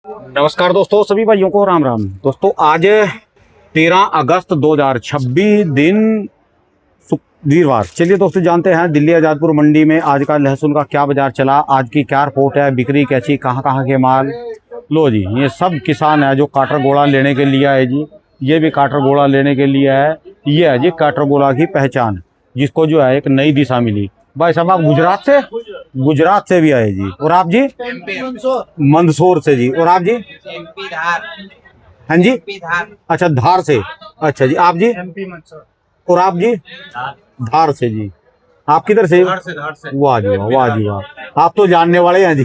नमस्कार दोस्तों, सभी भाइयों को राम राम। दोस्तों आज 13 अगस्त 2026 दिन वीरवार। चलिए दोस्तों जानते हैं दिल्ली आज़ादपुर मंडी में आज का लहसुन का क्या बाजार चला, आज की क्या रिपोर्ट है, बिक्री कैसी, कहाँ कहाँ के माल। लो जी, ये सब किसान है जो काटर गोला लेने के लिए आए जी। ये भी काटर गोला लेने के लिए है। ये है जी काटर गोला की पहचान, जिसको जो है एक नई दिशा मिली। भाई साहब आप गुजरात से भी आए जी। और आप जी? मंदसौर से जी। और आप जी? हाँ जी, अच्छा धार से। अच्छा जी, आप जी? और आप जी? धार से जी। आप किधर से? धार से। वाह जी वाह, वाह जी वाह, आप तो जानने वाले हैं जी।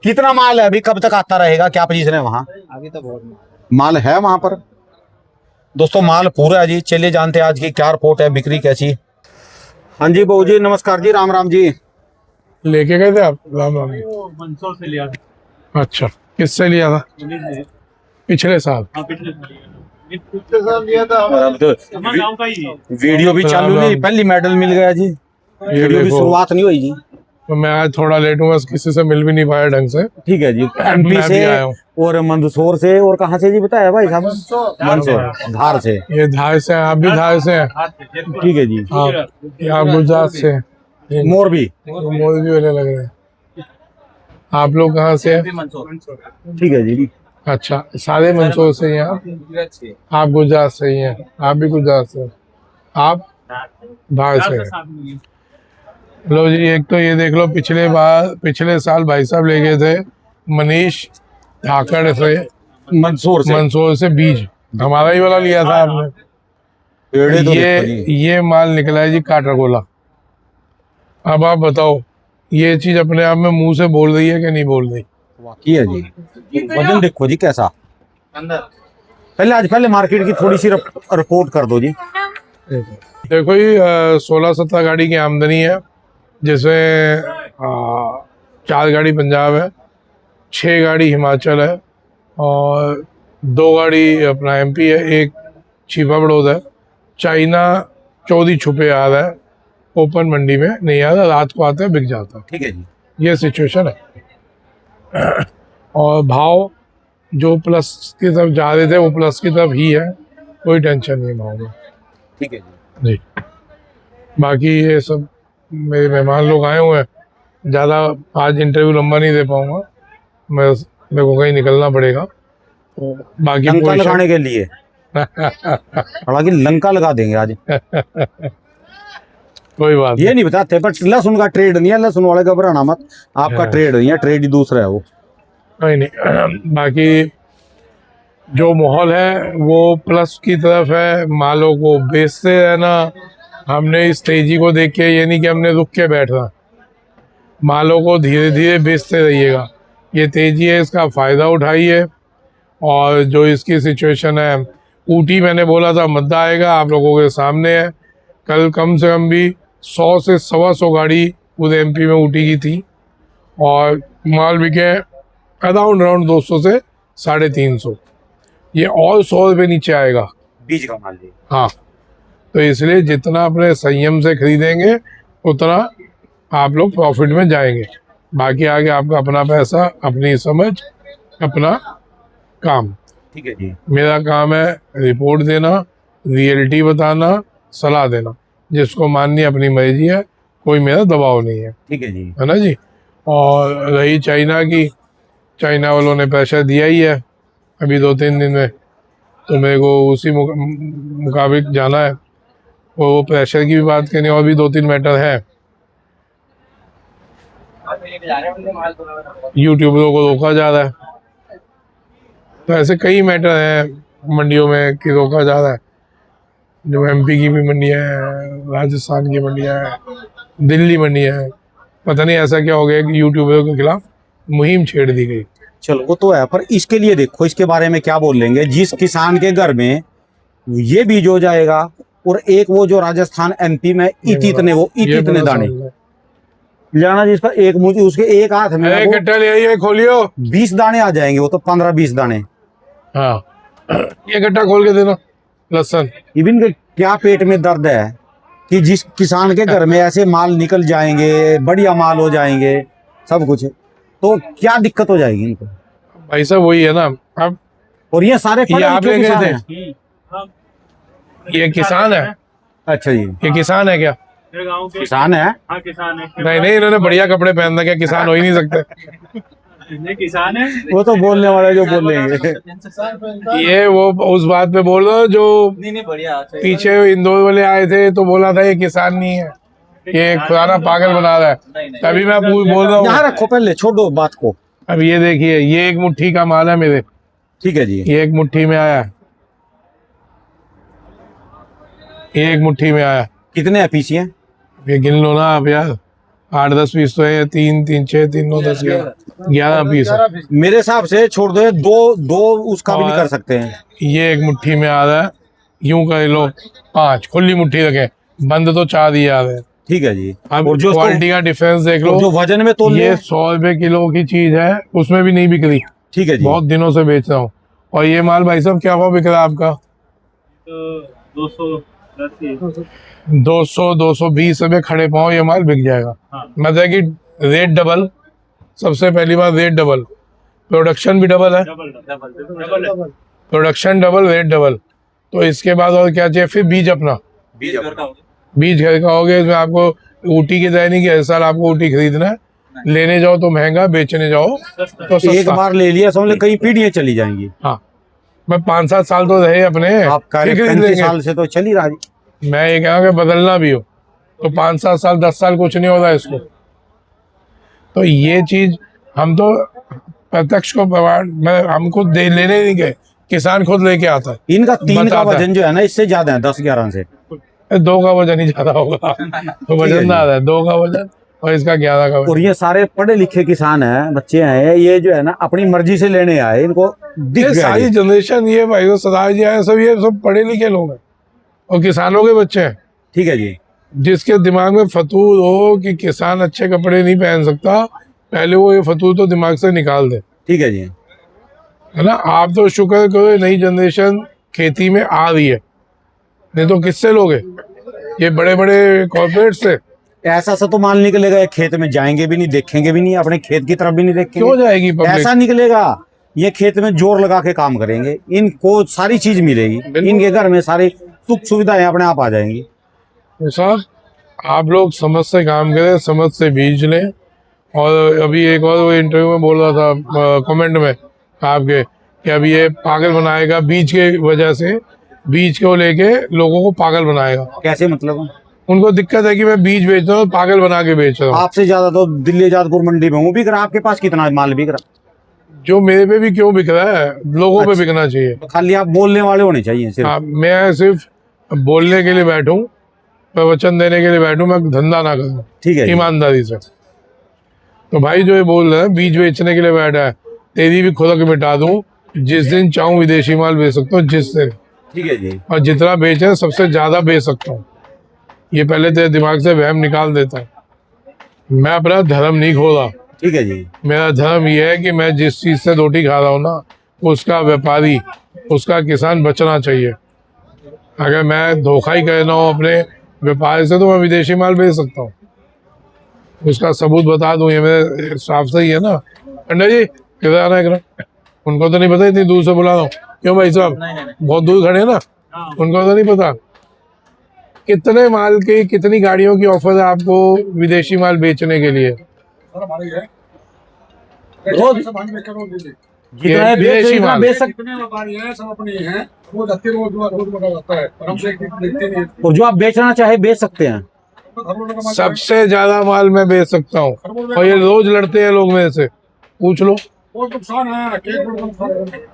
कितना माल है अभी, कब तक आता रहेगा, क्या पोजीशन है वहाँ? अभी तो बहुत माल है वहाँ पर दोस्तों, माल पूरा है जी। चलिए जानते हैं आज की क्या रिपोर्ट है, बिक्री कैसी। हाँ जी बहू जी, नमस्कार जी, राम राम जी। लेके गए थे आप? राम राम। मंदसौर से लिया था। अच्छा, किससे लिया था? पिछले साल? पिछले साल लिया था। अब तो गांव का ही है। वीडियो भी चालू नहीं, पहली मेडल मिल गया जी। ये वीडियो की देखो, शुरुआत नहीं हुई जी। तो मैं आज थोड़ा लेट हूँ, बस किसी से मिल भी नहीं पाया ढंग से। ठीक है जी, एमपी मैं भी से आया हूँ। और मंदसौर से, और कहाँ से जी बताया भाई साहब? मंदसौर, धार से। ये धार से हैं, आप भी धार से हैं? ठीक है जी। आप गुजरात से हैं? मोरबी। मोदी वाले लग रहे हैं। आप लोग कहाँ से हैं? ठीक है जी। अच्छा, सारे मंदसौर से ही हैं आप गुजरात से ही हैं? आप भी गुजरात से हैं? आप धार से हैं? लो जी, एक तो ये देख लो, पिछले साल भाई साहब ले गए थे मनीष धाकड़ से मंदसौर से बीज, हमारा ही वाला लिया था आपने। पेड़े तो देखो जी। ये माल निकला है जी काटर गोला। अब आप बताओ, ये चीज अपने आप में मुंह से बोल रही है कि नहीं बोल रही? वाकई है जी। वजन देखो जी कैसा। पहले मार्केट की थोड़ी सी रिपोर्ट कर दो जी। देखो जी, 16-17 गाड़ी की आमदनी है, जिसमें 4 गाड़ी पंजाब है, 6 गाड़ी हिमाचल है और 2 गाड़ी अपना एमपी है, एक छिपा बड़ौद है। चाइना चौधी छुपे आ रहा है, ओपन मंडी में नहीं आ रहा, रात को आता है बिक जाता है। ठीक है जी। ये सिचुएशन है। और भाव जो प्लस की तरफ जा रहे थे वो प्लस की तरफ ही है, कोई टेंशन नहीं भाव में। ठीक है जी। जी, बाकी ये सब मेरे मेहमान लोग आए हुए हैं, ज़्यादा आज इंटरव्यू लंबा नहीं दे पाऊंगा, मेरे को कहीं निकलना पड़ेगा। तो बाकी लंका लगाने के लिए हालांकि लंका लगा देंगे आज। कोई बात ये नहीं बताते, बट लहसुन का ट्रेड नहीं है, लहसुन वाले घबराना मत, आपका ट्रेड नहीं है, ट्रेड ही दूसरा है वो। नहीं। बाकी जो माहौल है वो प्लस की तरफ है, मालों को बेचते रहना। हमने इस तेजी को देख के, ये नहीं कि हमने रुक के बैठना, मालों को धीरे धीरे बेचते रहिएगा। ये तेजी है, इसका फ़ायदा उठाइए। और जो इसकी सिचुएशन है, ऊटी मैंने बोला था मद्दा आएगा, आप लोगों के सामने है। कल कम से कम भी 100 से 125 गाड़ी पूरे एमपी में ऊटी की थी और माल बिके अराउंड 200 से 350। ये और 100 रुपये नीचे आएगा बीज का माल जी। हाँ, तो इसलिए जितना अपने संयम से खरीदेंगे उतना आप लोग प्रॉफिट में जाएंगे। बाकी आगे आपका अपना पैसा, अपनी समझ, अपना काम। ठीक है जी। मेरा काम है रिपोर्ट देना, रियलिटी बताना, सलाह देना, जिसको माननी अपनी मर्जी है, कोई मेरा दबाव नहीं है। ठीक है जी। है ना जी। और रही चाइना की, चाइना वालों ने प्रेशर दिया ही है अभी 2-3 दिन में, तो मेरे को उसी मुताबिक जाना है। वो प्रेशर की भी बात करनी, और भी 2-3 मैटर है। यूट्यूबरों को रोका जा रहा है, तो ऐसे कई मैटर हैं मंडियों में कि रोका जा रहा है। जो एमपी की भी मंडियाँ हैं, राजस्थान की मंडियाँ हैं, दिल्ली मंडियाँ हैं। पता नहीं ऐसा क्या हो गया कि यूट्यूबरों के खिलाफ मुहिम छेड़ दी गई। चलो वो तो है, पर इसके लिए देखो, इसके बारे में क्या बोल लेंगे। जिस किसान के घर में ये बीज हो जाएगा, और एक वो जो राजस्थान एमपी में इतने दाने जाना, जिसका एक मुझे उसके एक हाथ में कट्टा ले आइए, खोलियो। 20 दाने आ जाएंगे, वो तो 15-20 दाने। हाँ, ये कट्टा खोल के देना लहसुन। इवन के क्या पेट में दर्द है कि जिस किसान के घर में ऐसे माल निकल जाएंगे, बढ़िया माल हो जाएंगे सब कुछ, तो क्या दिक्कत हो जाएगी इनको। भाई साहब वही है ना। अब और ये सारे ये पढ़े आप लिखे ले गए किसान थे? हैं? हाँ, ये किसान है? अच्छा जी, ये किसान है क्या? मेरे गांव के किसान है। हाँ किसान है। नहीं नहीं, इन्होंने बढ़िया कपड़े पहन रखे, किसान हो ही नहीं सकते। नहीं किसान है। वो तो बोलने वाले जो बोलेंगे। ये वो उस बात पे बोल रहा हूँ जो पीछे इंदौर वाले आए थे तो बोला था ये किसान नहीं है, ये खुराना पागल बना रहा है। तभी मैं बोल रहा यहाँ हूँ। रखो, पहले छोड़ो बात को। अब ये देखिए, ये एक मुट्ठी का माल है मेरे, ठीक है जी। ये एक मुट्ठी में आया, ये एक मुट्ठी में आया। कितने है पीस हैं? ये गिन लो ना आप यार, 8-10 पीस तो है। 3 3 6 3 9 10 11 पीस है। मेरे हिसाब से छोड़ दो, दो दो उसका भी नहीं और कर सकते हैं। ये एक मुट्ठी में आ रहा है, यूं कर लो 5 खुली मुट्ठी रखे, बंद तो 4 ही आ रहे हैं। ठीक है जी। अब और जो क्वालिटी का डिफरेंस देख लो। जो वजन में तोल ये लिया, 100 रुपए किलो की चीज है, उसमें भी नहीं बिक रही। ठीक है जी। बहुत दिनों से बेच रहा हूँ। और ये माल भाई साहब क्या भाव बिक रहा है आपका? तो 210 200-220 रुपए खड़े पाओ ये माल बिक जाएगा। हाँ। मतलब कि रेट डबल, सबसे पहली बार रेट डबल, प्रोडक्शन भी डबल है। Double production double, rate double. तो इसके बाद और क्या चाहिए फिर? बीज अपना, बीज घर का हो गया। इसमें आपको ऊटी की तरह नहीं कि हर साल आपको ऊटी खरीदना है, लेने जाओ तो महंगा, बेचने जाओ तो एक सस्ता। बार ले लिया समझ लो कई पीढ़ियां चली जाएंगी। हाँ, मैं 5-7 साल तो रहे अपने, आप कह फिर रहे खरीद 35 लेंगे। साल से तो चल ही रहा जी। मैं ये कह रहा हूं कि बदलना भी हो तो 5-7 साल 10 साल कुछ नहीं होता इसको। तो ये चीज हम तो प्रत्यक्ष को मैं हमको दे लेने नहीं गए, किसान खुद लेके आता है। इनका 3 का बताता है। वजन जो है ना इससे ज्यादा है, 10-11 से। 2 का वजन ही ज्यादा होगा तो वजन ना आता है 2 का वजन, और इसका 11 का और वजन। ये सारे पढ़े लिखे किसान हैं, बच्चे हैं, ये जो है ना अपनी मर्जी से लेने आए, इनको दिख ये गया सारी ये। जनरेशन ये भाई तो सरदार जी आए सब, ये सब पढ़े लिखे लोग हैं और किसानों के बच्चे हैं। ठीक है जी। जिसके दिमाग में फतूर हो कि किसान अच्छे कपड़े नहीं पहन सकता, पहले वो ये फतूर तो दिमाग से निकाल दे, ठीक है जी। है ना। आप तो शुक्र करो नई जनरेशन खेती में आ रही है, नहीं तो किससे लोगे? ये बड़े बड़े कॉर्पोरेट से। ऐसा सा तो माल निकलेगा, ये खेत में जाएंगे भी नहीं, देखेंगे भी नहीं, अपने खेत की तरफ भी नहीं क्यों देखेंगे। जाएगी पब्लिक? ऐसा निकलेगा, ये खेत में जोर लगा के काम करेंगे, इनको सारी चीज मिलेगी, बिल्कुल। इनके घर में सारी सुख सुविधाएं अपने आप आ जाएंगी। तो साहब आप लोग समझ से काम करें, समझ से बीज लें। और अभी एक और वो इंटरव्यू में बोल रहा था कमेंट में आपके कि अभी ये पागल बनाएगा बीज के वजह से, बीज को लेके लोगों को पागल बनाएगा। कैसे मतलब? उनको दिक्कत है कि मैं बीज बेच रहा हूँ, पागल बना के बेच रहा हूँ। आपसे ज्यादा तो दिल्ली आजादपुर मंडी में हूँ बिक रहा, आपके पास कितना माल बिक रहा? जो मेरे पे भी क्यों बिक रहा है, लोगों पे अच्छा। बिकना चाहिए। तो खाली आप बोलने वाले होने चाहिए सिर्फ। हाँ, मैं सिर्फ बोलने के लिए बैठूं, प्रवचन देने के लिए बैठूं, मैं धंधा ना करूं ठीक है जी। ईमानदारी से। तो भाई जो ये बोल रहे हैं बीज बेचने के लिए बैठा है, तेरी भी खुद मिटा दूं, जिस दिन चाहूं विदेशी माल बेच सकता हूँ, जिस दिन। ठीक है जी। और जितना बेचे सबसे ज्यादा बेच सकता हूँ। ये पहले तेरे दिमाग से वहम निकाल देता है। मैं अपना धर्म नहीं खो रहा। ठीक है जी। मेरा धर्म ये है कि मैं जिस चीज से रोटी खा रहा हूँ ना, उसका व्यापारी, उसका किसान बचना चाहिए। अगर मैं धोखा ही कर रहा हूँ अपने व्यापार से तो मैं विदेशी माल बेच सकता हूँ। उसका सबूत बता दूं, ये मेरे साफ से ही है ना। अंडा जी किधर आना है? उनको तो नहीं पता, इतनी दूर से बुला रहा हूँ। क्यों भाई साहब? बहुत दूर खड़े हैं ना, उनको तो नहीं पता। कितने माल की, कितनी गाड़ियों की ऑफर है आपको विदेशी माल बेचने के लिए? रोज जितना है बेच विदेशी इतना माल। बेच सकते। कितने व्यापारी हैं, सब अपने ही हैं। रोज आते रोज बना जाता है, और हमसे देखते नहीं है। और जो आप बेचना चाहे बेच सकते हैं। तो घर वालों का माल सबसे ज्यादा माल मैं बेच सकता हूँ, और ये रोज लड़ते हैं लोग मेरे से, पूछ लो। बहुत नुकसान है, केक रोड का नुकसान है।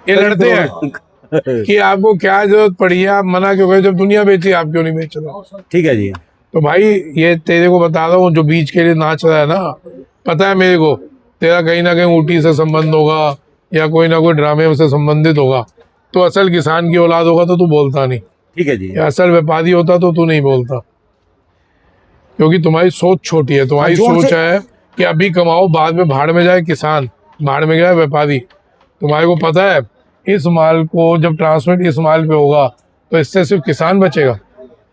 ये लड़ते हैं कि आपको क्या जरूरत पड़ी है, आप मना क्यों करें, जब दुनिया बेची आप क्यों नहीं बेच रहे? ठीक है जी। तो भाई ये तेरे को बता रहा हूँ, जो बीच के लिए नाच रहा है ना, पता है मेरे को तेरा कहीं ना कहीं ऊटी से संबंध होगा या कोई ना कोई ड्रामे से संबंधित होगा। तो असल किसान की औलाद होगा तो तू बोलता नहीं, ठीक है जी। या असल व्यापारी होता तो तू नहीं बोलता, क्योंकि तुम्हारी सोच छोटी है। तुम्हारी जोर सोच से- है कि अभी कमाओ, बाद में भाड़ में जाए किसान, भाड़ में गया व्यापारी। तुम्हारे को पता है इस माल को जब ट्रांसमिट इस माल पे होगा तो इससे सिर्फ किसान बचेगा,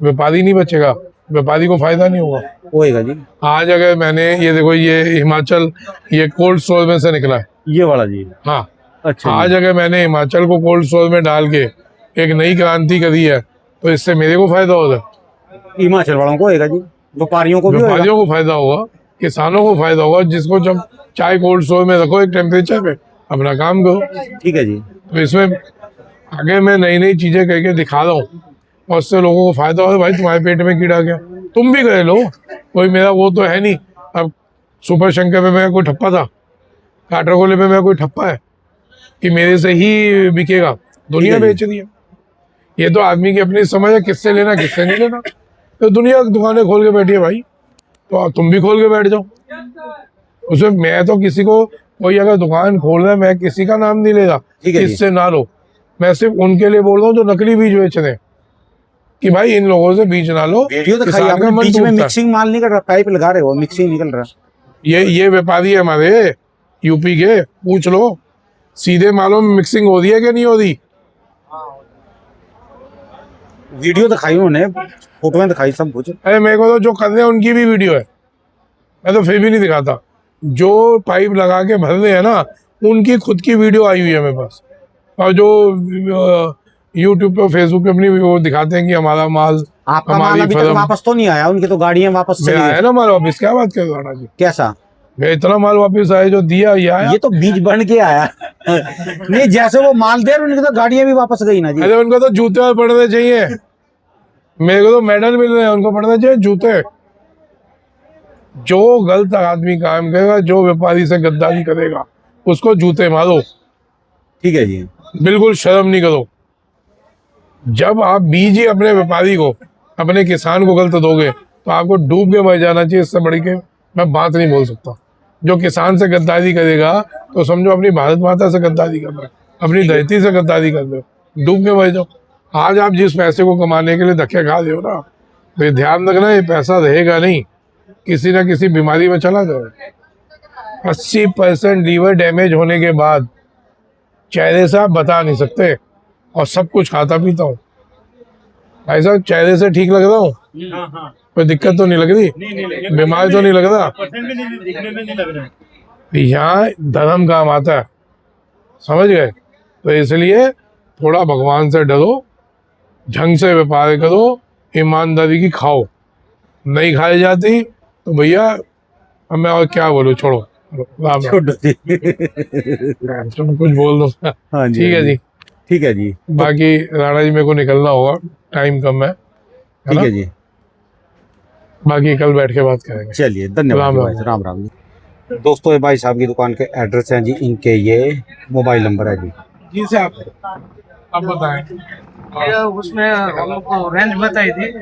व्यापारी नहीं बचेगा, व्यापारी को फायदा नहीं होगा। होएगा जी। आज अगर मैंने ये देखो, ये हिमाचल ये कोल्ड स्टोर में से निकला है, ये वाला जी। हाँ, अच्छा आज जी। अगर मैंने हिमाचल को कोल्ड स्टोर में डाल के एक नई क्रांति करी है तो इससे मेरे को फायदा होगा, हिमाचल वालों को होएगा जी, व्यापारियों को भी होएगा। व्यापारियों को फायदा होगा, किसानों को फायदा होगा। जिसको जब चाय कोल्ड स्टोर में रखो एक टेम्परेचर पे, अपना काम करो। ठीक है जी। तो इसमें आगे मैं नई नई चीजें करके दिखा रहा हूँ और उससे लोगों को फायदा हो। भाई तुम्हारे पेट में कीड़ा गया, तुम भी कर लो, कोई मेरा वो तो है नहीं। अब सुपर शंकर पे मेरा कोई ठप्पा था, काटरकोले पे मेरा कोई ठप्पा है कि मेरे से ही बिकेगा? दुनिया ठीक है बेच रही है। ये तो आदमी की अपनी समझ है, किससे लेना किससे नहीं लेना। तो दुनिया दुकानें खोल के बैठी है भाई, तो तुम भी खोल के बैठ जाओ। उसमें मैं तो किसी को, कोई अगर दुकान खोल रहा है, मैं किसी का नाम नहीं ले रहा, ठीक है जी। किससे ना लो। मैं सिर्फ उनके लिए बोल रहा हूँ जो नकली बीज बेच रहे हैं कि भाई इन लोगों से बीज ना लो। वीडियो दिखाई किसान आपने, का मन बीच में टूटता है। मिक्सिंग माल निकल रहा, पाइप लगा रहे हो, मिक्सिंग निकल रहा। ये व्यापारी है हमारे यूपी के, पूछ लो सीधे मालों में मिक्सिंग हो रही है कि नहीं हो रही। वीडियो दिखाई उन्होंने, फोटोएं दिखाई, सब कुछ। अरे मेरे को तो जो कर रहे हैं उनकी भी वीडियो है, मैं तो फिर भी नहीं दिखाता। जो पाइप लगा के भर रहे हैं ना, उनकी खुद की वीडियो आई हुई है मेरे पास। और जो यूट्यूब पे फेसबुक पे अपनी वो दिखाते हैं कि हमारा माल, आपका माल अभी तक फर्म वापस तो नहीं आया, उनकी तो गाड़ियां वापस में चली आया गई। ना माल वापिस। क्या बात कर रहे हो राणा जी, कैसा? मैं इतना माल वापिस आया जो दिया ये आया। ये तो बीज बन के आया। नहीं, जैसे वो माल दे रहे, उनकी तो गाड़ियां भी वापस गई ना जी। अरे उनको तो जूते और पड़ने चाहिए, मेरे को तो मेडल मिल रहे हैं, उनको पड़ने चाहिए जूते। जो गलत आदमी काम करेगा, जो व्यापारी से गद्दारी करेगा, उसको जूते मारो। ठीक है जी। बिल्कुल शर्म नहीं करो। जब आप बीज ही अपने व्यापारी को, अपने किसान को गलत दोगे तो आपको डूब के मर जाना चाहिए। इससे बढ़ के मैं बात नहीं बोल सकता। जो किसान से गद्दारी करेगा तो समझो अपनी भारत माता से गद्दारी कर रहे हो, अपनी धरती से गद्दारी कर रहे हो, डूब के मर जाओ। आज आप जिस पैसे को कमाने के लिए धक्के खा रहे हो ना, तो ध्यान रखना ये पैसा रहेगा नहीं, किसी ना किसी बीमारी में चला जाएगा। 80% लीवर डैमेज होने के बाद चेहरे से आप बता नहीं सकते, और सब कुछ खाता पीता हूँ भाई साहब, चेहरे से ठीक लग रहा हूँ, हाँ हाँ, कोई दिक्कत तो नहीं लग रही, नहीं बीमार तो नहीं लग रहा। परसेंट भी नहीं दिखने में नहीं लग रहा है। यहाँ धर्म काम आता है, समझ गए? तो इसलिए थोड़ा भगवान से डरो, ढंग से व्यापार करो, ईमानदारी की खाओ। नहीं खाई जाती तो भैया अब मैं और क्या बोलूँ, छोड़ो, राम राम। छोड़ो जी। तुम कुछ बोल दो। हाँ जी, ठीक है जी। ठीक है जी। बाकी राणा जी मेरे को निकलना होगा, टाइम कम है ठीक ना? है जी। बाकी कल बैठ के बात करेंगे। चलिए, धन्यवाद राम जी राम। भाई, राम राम जी। दोस्तों, ये भाई साहब की दुकान के एड्रेस हैं जी, इनके ये मोबाइल नंबर है जी। जी साहब, अब बताएं। उसमें हम लोग को रेंज बताई थी